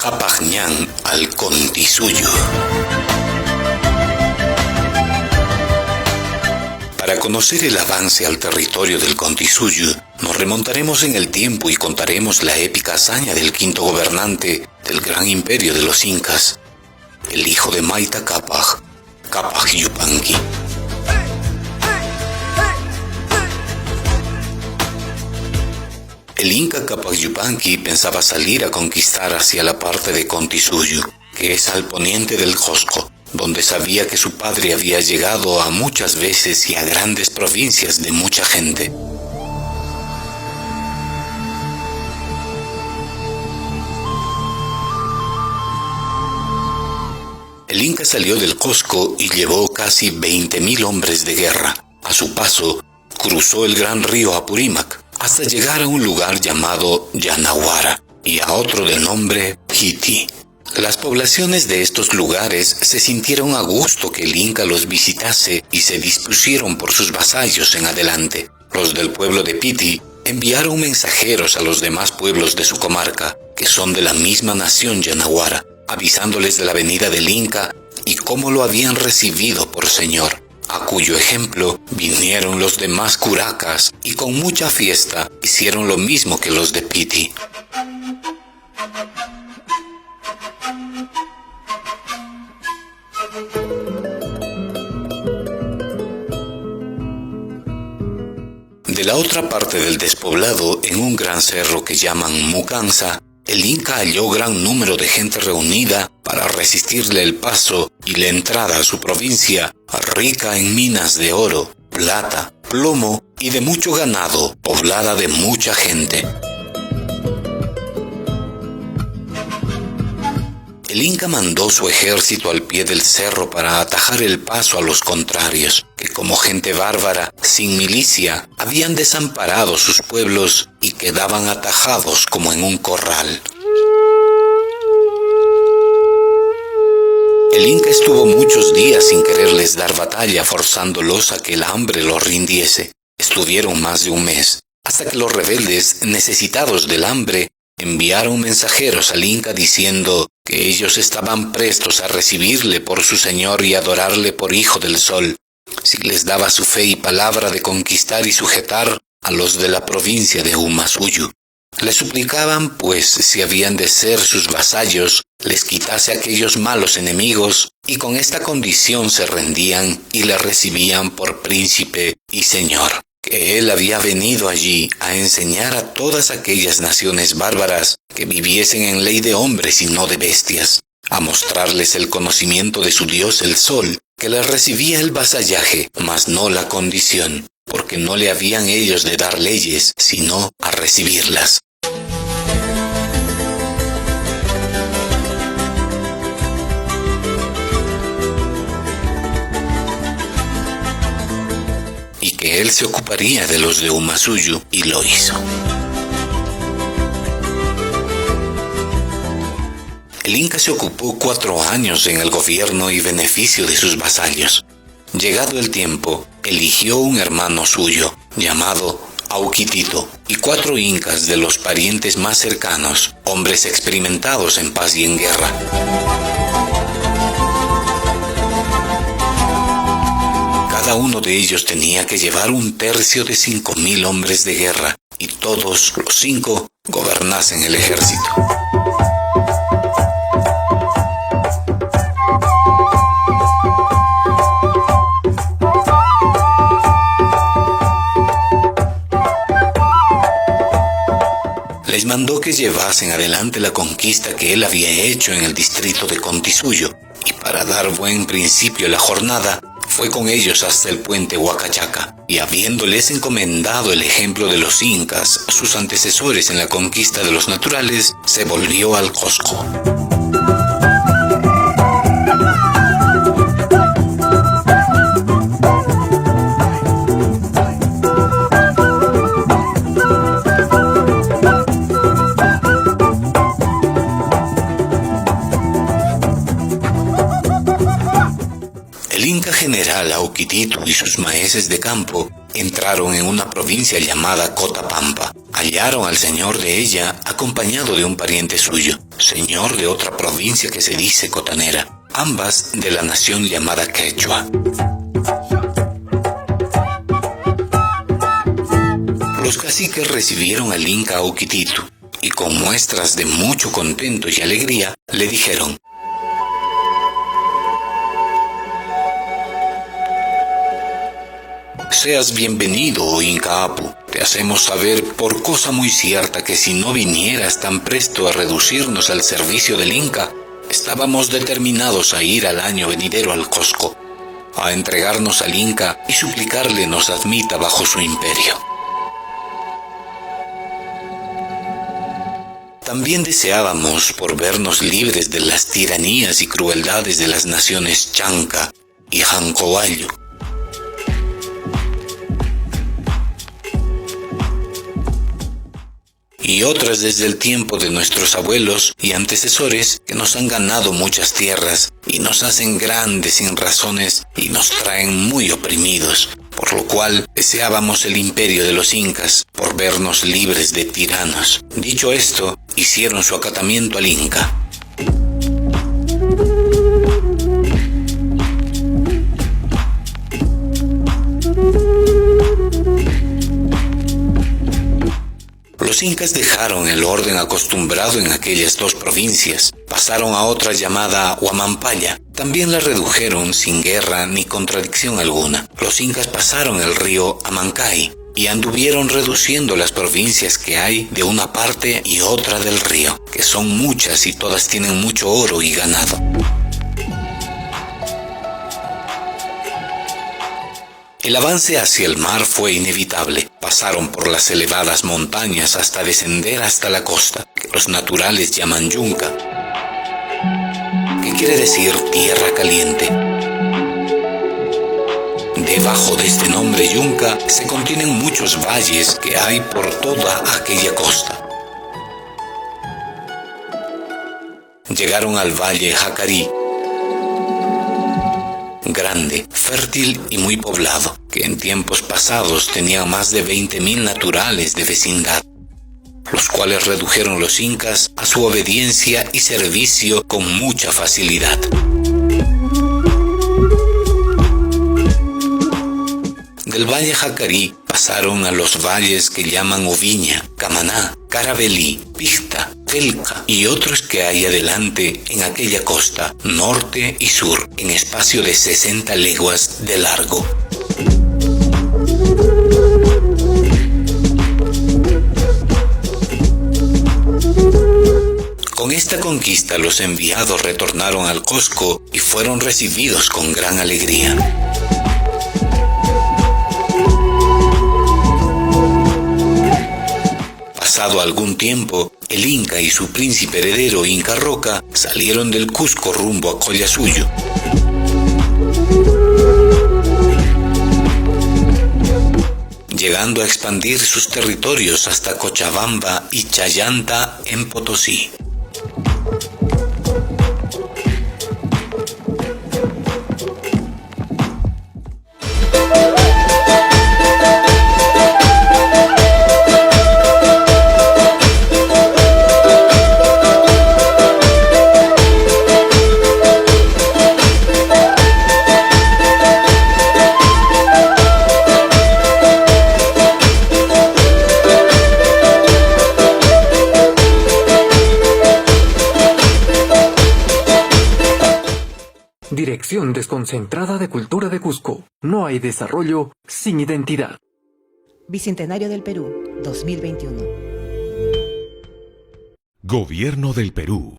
Capajñán al Contisuyo. Para conocer el avance al territorio del Contisuyo, nos remontaremos en el tiempo y contaremos la épica hazaña del quinto gobernante del gran imperio de los incas, el hijo de Mayta Cápac, Cápac Yupanqui. El inca Cápac Yupanqui pensaba salir a conquistar hacia la parte de Contisuyo, que es al poniente del Cusco, donde sabía que su padre había llegado a muchas veces y a grandes provincias de mucha gente. El inca salió del Cusco y llevó casi 20.000 hombres de guerra. A su paso, cruzó el gran río Apurímac hasta llegar a un lugar llamado Yanaguara y a otro de nombre Piti. Las poblaciones de estos lugares se sintieron a gusto que el inca los visitase y se dispusieron por sus vasallos en adelante. Los del pueblo de Piti enviaron mensajeros a los demás pueblos de su comarca, que son de la misma nación Yanaguara, avisándoles de la venida del inca y cómo lo habían recibido por señor, a cuyo ejemplo vinieron los demás curacas y con mucha fiesta hicieron lo mismo que los de Piti. De la otra parte del despoblado, en un gran cerro que llaman Mucanza, el inca halló gran número de gente reunida para resistirle el paso y la entrada a su provincia, rica en minas de oro, plata, plomo y de mucho ganado, poblada de mucha gente. El inca mandó su ejército al pie del cerro para atajar el paso a los contrarios, que como gente bárbara, sin milicia, habían desamparado sus pueblos y quedaban atajados como en un corral. El inca estuvo muchos días sin quererles dar batalla, forzándolos a que el hambre los rindiese. Estuvieron más de un mes, hasta que los rebeldes, necesitados del hambre, enviaron mensajeros al inca diciendo que ellos estaban prestos a recibirle por su señor y adorarle por hijo del sol, si les daba su fe y palabra de conquistar y sujetar a los de la provincia de Umasuyu. Le suplicaban, pues, si habían de ser sus vasallos, les quitase aquellos malos enemigos, y con esta condición se rendían y le recibían por príncipe y señor, que él había venido allí a enseñar a todas aquellas naciones bárbaras que viviesen en ley de hombres y no de bestias, a mostrarles el conocimiento de su Dios el Sol, que les recibía el vasallaje, mas no la condición, porque no le habían ellos de dar leyes, sino a recibirlas. Y que él se ocuparía de los de Umasuyu, y lo hizo. El inca se ocupó 4 años en el gobierno y beneficio de sus vasallos. Llegado el tiempo, eligió un hermano suyo, llamado Auquitito, y 4 incas de los parientes más cercanos, hombres experimentados en paz y en guerra. Cada uno de ellos tenía que llevar 1/3 de 5.000 hombres de guerra, y todos los 5 gobernasen el ejército. Les mandó que llevasen adelante la conquista que él había hecho en el distrito de Contisuyo, y para dar buen principio a la jornada, fue con ellos hasta el puente Huacachaca, y habiéndoles encomendado el ejemplo de los incas, sus antecesores en la conquista de los naturales, se volvió al Cusco. El inca general Auquitito y sus maeses de campo entraron en una provincia llamada Cotapampa. Hallaron al señor de ella acompañado de un pariente suyo, señor de otra provincia que se dice Cotanera, ambas de la nación llamada Quechua. Los caciques recibieron al Inca Oquititu y con muestras de mucho contento y alegría le dijeron: «Seas bienvenido, oh Inca Apu. Te hacemos saber por cosa muy cierta que si no vinieras tan presto a reducirnos al servicio del Inca, estábamos determinados a ir al año venidero al Cusco, a entregarnos al Inca y suplicarle nos admita bajo su imperio». También deseábamos por vernos libres de las tiranías y crueldades de las naciones Chanca y Jancoayu. Y otras desde el tiempo de nuestros abuelos y antecesores que nos han ganado muchas tierras y nos hacen grandes sin razones y nos traen muy oprimidos, por lo cual deseábamos el imperio de los incas por vernos libres de tiranos. Dicho esto, hicieron su acatamiento al Inca. Los incas dejaron el orden acostumbrado en aquellas dos provincias, pasaron a otra llamada Huamampaya. También la redujeron sin guerra ni contradicción alguna. Los incas pasaron el río Amancay y anduvieron reduciendo las provincias que hay de una parte y otra del río, que son muchas y todas tienen mucho oro y ganado. El avance hacia el mar fue inevitable. Pasaron por las elevadas montañas hasta descender hasta la costa, que los naturales llaman Yunca, que quiere decir tierra caliente. Debajo de este nombre Yunca se contienen muchos valles que hay por toda aquella costa. Llegaron al valle Jacarí, grande, fértil y muy poblado, que en tiempos pasados tenía más de 20.000 naturales de vecindad, los cuales redujeron los incas a su obediencia y servicio con mucha facilidad. Del valle Jacarí pasaron a los valles que llaman Oviña, Camaná, Carabelí, Picta, Telca y otros que hay adelante en aquella costa, norte y sur, en espacio de 60 leguas de largo. Con esta conquista los enviados retornaron al Cusco y fueron recibidos con gran alegría. Pasado algún tiempo, el Inca y su príncipe heredero Inca Roca salieron del Cusco rumbo a Collasuyo. Llegando a expandir sus territorios hasta Cochabamba y Chayanta en Potosí. Dirección Desconcentrada de Cultura de Cusco. No hay desarrollo sin identidad. Bicentenario del Perú, 2021. Gobierno del Perú.